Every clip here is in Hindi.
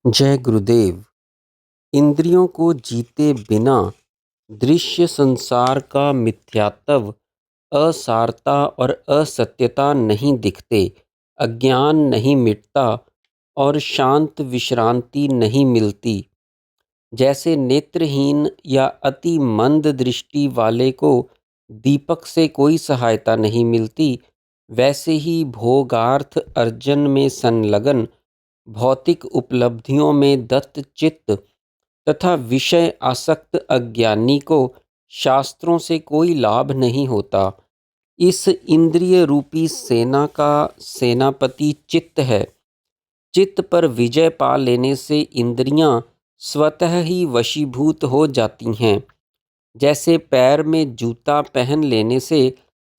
जय गुरुदेव। इंद्रियों को जीते बिना दृश्य संसार का मिथ्यात्व, असारता और असत्यता नहीं दिखते, अज्ञान नहीं मिटता और शांत विश्रांति नहीं मिलती। जैसे नेत्रहीन या अति मंद दृष्टि वाले को दीपक से कोई सहायता नहीं मिलती, वैसे ही भोगार्थ अर्जन में संलग्न, भौतिक उपलब्धियों में दत्त चित्त तथा विषय आसक्त अज्ञानी को शास्त्रों से कोई लाभ नहीं होता। इस इंद्रिय रूपी सेना का सेनापति चित्त है। चित्त पर विजय पा लेने से इंद्रियां स्वतः ही वशीभूत हो जाती हैं। जैसे पैर में जूता पहन लेने से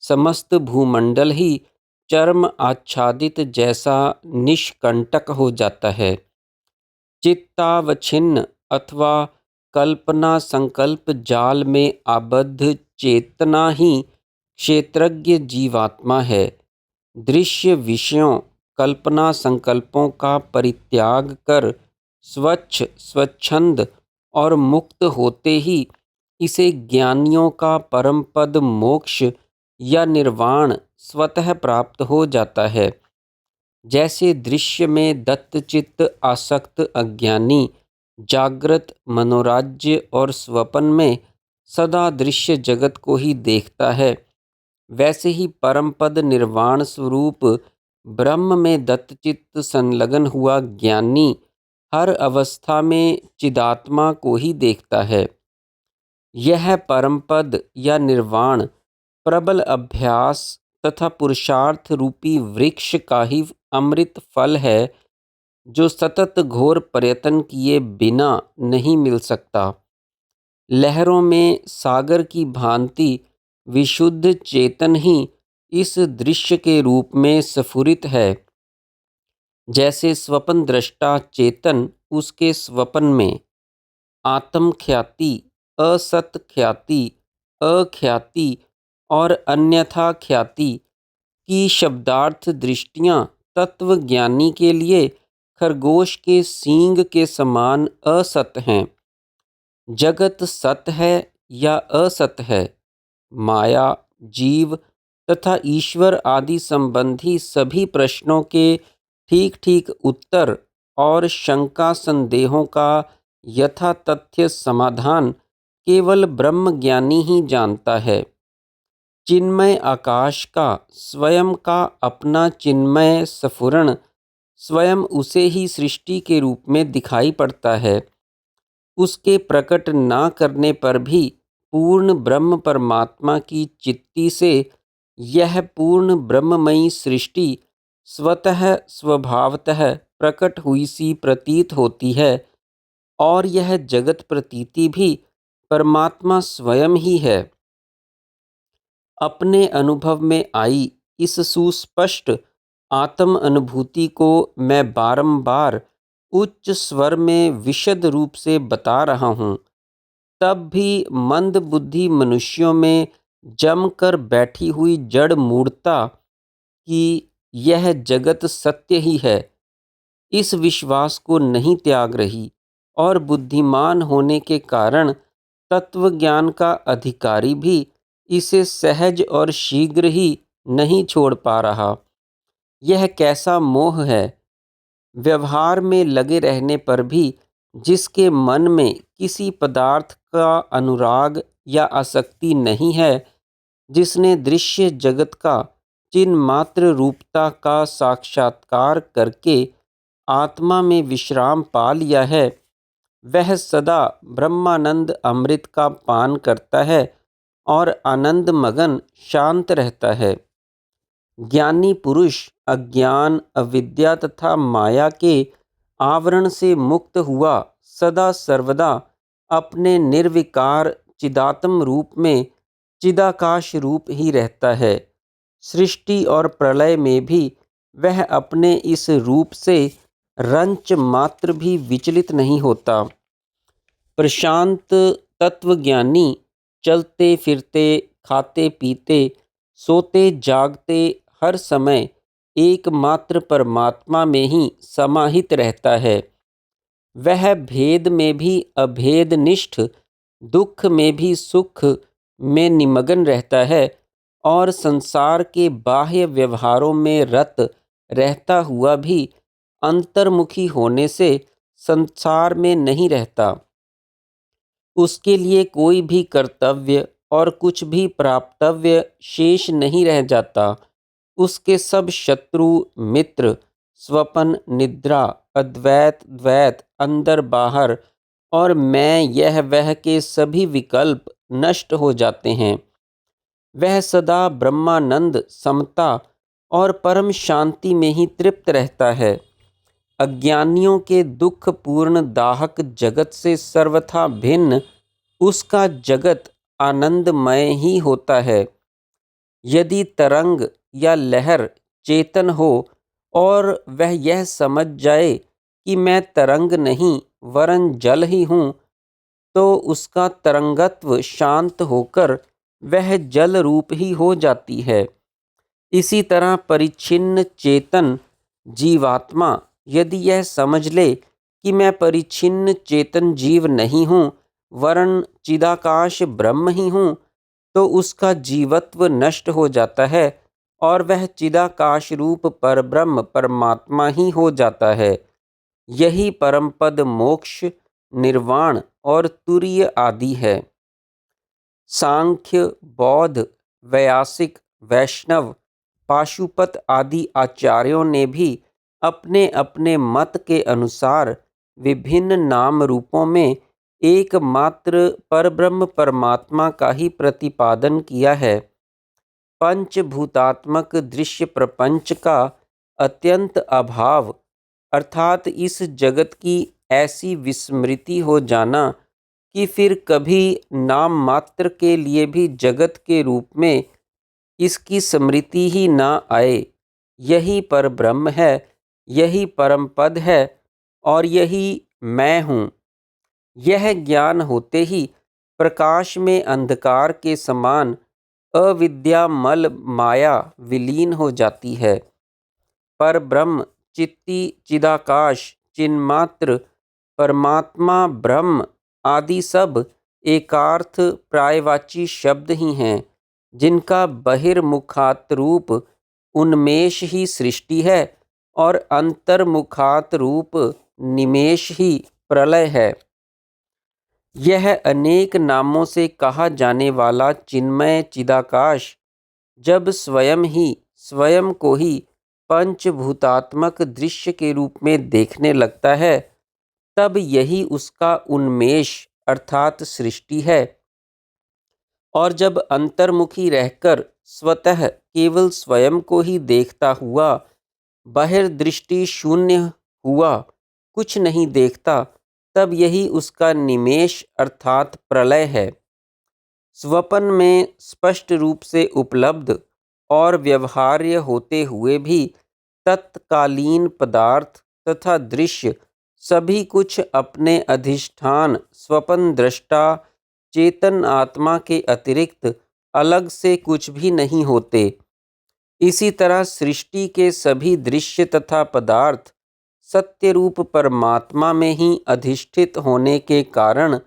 समस्त भूमंडल ही चर्म आच्छादित जैसा निष्कंटक हो जाता है। चित्तावच्छिन्न अथवा कल्पना संकल्प जाल में आबद्ध चेतना ही क्षेत्रज्ञ जीवात्मा है। दृश्य विषयों कल्पना संकल्पों का परित्याग कर स्वच्छ स्वच्छंद और मुक्त होते ही इसे ज्ञानियों का परम पद मोक्ष या निर्वाण स्वतः प्राप्त हो जाता है। जैसे दृश्य में दत्तचित्त आसक्त अज्ञानी जागृत मनोराज्य और स्वपन में सदा दृश्य जगत को ही देखता है, वैसे ही परम पद निर्वाण स्वरूप ब्रह्म में दत्तचित्त संलग्न हुआ ज्ञानी हर अवस्था में चिदात्मा को ही देखता है। यह परम पद या निर्वाण प्रबल अभ्यास तथा पुरुषार्थ रूपी वृक्ष का ही अमृत फल है, जो सतत घोर प्रयत्न किए बिना नहीं मिल सकता। लहरों में सागर की भांति विशुद्ध चेतन ही इस दृश्य के रूप में स्फुरित है। जैसे स्वपन दृष्टा चेतन उसके स्वपन में आत्म ख्याति, असत ख्याति, अख्याति और अन्यथा ख्याति की शब्दार्थ दृष्टियां तत्वज्ञानी के लिए खरगोश के सींग के समान असत हैं। जगत सत है या असत है, माया, जीव तथा ईश्वर आदि संबंधी सभी प्रश्नों के ठीक ठीक उत्तर और शंका संदेहों का यथा तथ्य समाधान केवल ब्रह्मज्ञानी ही जानता है। चिन्मय आकाश का स्वयं का अपना चिन्मय स्फुरण स्वयं उसे ही सृष्टि के रूप में दिखाई पड़ता है। उसके प्रकट ना करने पर भी पूर्ण ब्रह्म परमात्मा की चित्ती से यह पूर्ण ब्रह्ममयी सृष्टि स्वतः स्वभावतः प्रकट हुई सी प्रतीत होती है, और यह जगत प्रतीति भी परमात्मा स्वयं ही है। अपने अनुभव में आई इस सुस्पष्ट आत्म अनुभूति को मैं बारंबार उच्च स्वर में विशद रूप से बता रहा हूँ, तब भी मंद बुद्धि मनुष्यों में जमकर बैठी हुई जड़ मूढ़ता कि यह जगत सत्य ही है, इस विश्वास को नहीं त्याग रही, और बुद्धिमान होने के कारण तत्वज्ञान का अधिकारी भी इसे सहज और शीघ्र ही नहीं छोड़ पा रहा। यह कैसा मोह है! व्यवहार में लगे रहने पर भी जिसके मन में किसी पदार्थ का अनुराग या आसक्ति नहीं है, जिसने दृश्य जगत का चिन्ह मात्र रूपता का साक्षात्कार करके आत्मा में विश्राम पा लिया है, वह सदा ब्रह्मानंद अमृत का पान करता है और आनंद मगन शांत रहता है। ज्ञानी पुरुष अज्ञान, अविद्या तथा माया के आवरण से मुक्त हुआ सदा सर्वदा अपने निर्विकार चिदात्म रूप में चिदाकाश रूप ही रहता है। सृष्टि और प्रलय में भी वह अपने इस रूप से रंच मात्र भी विचलित नहीं होता। प्रशांत तत्वज्ञानी चलते फिरते, खाते पीते, सोते जागते हर समय एकमात्र परमात्मा में ही समाहित रहता है। वह भेद में भी अभेदनिष्ठ, दुख में भी सुख में निमग्न रहता है और संसार के बाह्य व्यवहारों में रत रहता हुआ भी अंतर्मुखी होने से संसार में नहीं रहता। उसके लिए कोई भी कर्तव्य और कुछ भी प्राप्तव्य शेष नहीं रह जाता। उसके सब शत्रु मित्र, स्वपन निद्रा, अद्वैत द्वैत, अंदर बाहर और मैं यह वह के सभी विकल्प नष्ट हो जाते हैं। वह सदा ब्रह्मानंद, समता और परम शांति में ही तृप्त रहता है। अज्ञानियों के दुखपूर्ण दाहक जगत से सर्वथा भिन्न उसका जगत आनंदमय ही होता है। यदि तरंग या लहर चेतन हो और वह यह समझ जाए कि मैं तरंग नहीं वरन जल ही हूँ, तो उसका तरंगत्व शांत होकर वह जल रूप ही हो जाती है। इसी तरह परिच्छिन्न चेतन जीवात्मा यदि यह समझ ले कि मैं परिच्छिन्न चेतन जीव नहीं हूँ वरन चिदाकाश ब्रह्म ही हूँ, तो उसका जीवत्व नष्ट हो जाता है और वह चिदाकाश रूप परब्रह्म परमात्मा ही हो जाता है। यही परमपद मोक्ष, निर्वाण और तुरीय आदि है। सांख्य, बौद्ध, वैयासिक, वैष्णव, पाशुपत आदि आचार्यों ने भी अपने अपने मत के अनुसार विभिन्न नाम रूपों में एकमात्र परब्रह्म परमात्मा का ही प्रतिपादन किया है। पंचभूतात्मक दृश्य प्रपंच का अत्यंत अभाव अर्थात इस जगत की ऐसी विस्मृति हो जाना कि फिर कभी नाम मात्र के लिए भी जगत के रूप में इसकी स्मृति ही ना आए, यही परब्रह्म है, यही परम पद है और यही मैं हूँ। यह ज्ञान होते ही प्रकाश में अंधकार के समान अविद्या मल माया विलीन हो जाती है। पर ब्रह्म, चित्ती, चिदाकाश, चिन्मात्र, परमात्मा, ब्रह्म आदि सब एकार्थ प्रायवाची शब्द ही हैं, जिनका बहिर्मुखात रूप उन्मेष ही सृष्टि है और अंतर्मुखात रूप निमेष ही प्रलय है। यह अनेक नामों से कहा जाने वाला चिन्मय चिदाकाश जब स्वयं ही स्वयं को ही पंचभूतात्मक दृश्य के रूप में देखने लगता है, तब यही उसका उन्मेष अर्थात सृष्टि है। और जब अंतर्मुखी रहकर स्वतः केवल स्वयं को ही देखता हुआ बहिर्दृष्टि शून्य हुआ कुछ नहीं देखता, तब यही उसका निमेष अर्थात प्रलय है। स्वपन में स्पष्ट रूप से उपलब्ध और व्यवहार्य होते हुए भी तत्कालीन पदार्थ तथा दृश्य सभी कुछ अपने अधिष्ठान स्वपन दृष्टा चेतन आत्मा के अतिरिक्त अलग से कुछ भी नहीं होते। इसी तरह सृष्टि के सभी दृश्य तथा पदार्थ सत्य रूप परमात्मा में ही अधिष्ठित होने के कारण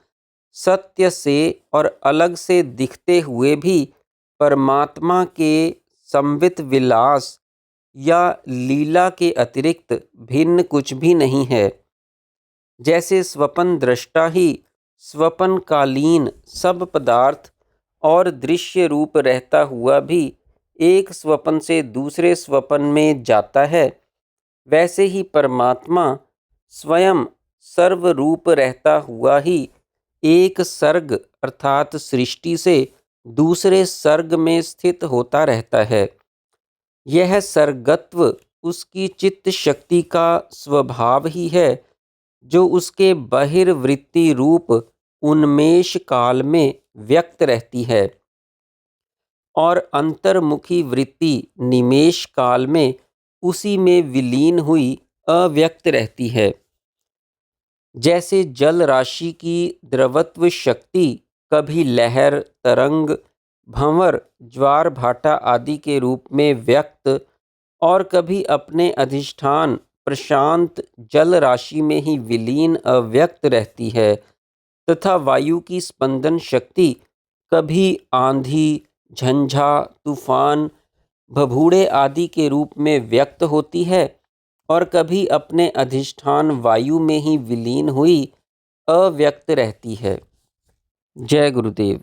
सत्य से और अलग से दिखते हुए भी परमात्मा के संवित विलास या लीला के अतिरिक्त भिन्न कुछ भी नहीं है। जैसे स्वपन दृष्टा ही स्वपनकालीन सब पदार्थ और दृश्य रूप रहता हुआ भी एक स्वपन से दूसरे स्वपन में जाता है, वैसे ही परमात्मा स्वयं सर्वरूप रहता हुआ ही एक सर्ग अर्थात सृष्टि से दूसरे सर्ग में स्थित होता रहता है। यह सर्गत्व उसकी चित्त शक्ति का स्वभाव ही है, जो उसके बहिर्वृत्ति रूप उन्मेष काल में व्यक्त रहती है और अंतर्मुखी वृत्ति निमेष काल में उसी में विलीन हुई अव्यक्त रहती है। जैसे जल राशि की द्रवत्व शक्ति कभी लहर, तरंग, भंवर, ज्वार भाटा आदि के रूप में व्यक्त और कभी अपने अधिष्ठान प्रशांत जल राशि में ही विलीन अव्यक्त रहती है तथा वायु की स्पंदन शक्ति कभी आंधी, झंझा, तूफान, भभूड़े आदि के रूप में व्यक्त होती है और कभी अपने अधिष्ठान वायु में ही विलीन हुई अव्यक्त रहती है। जय गुरुदेव।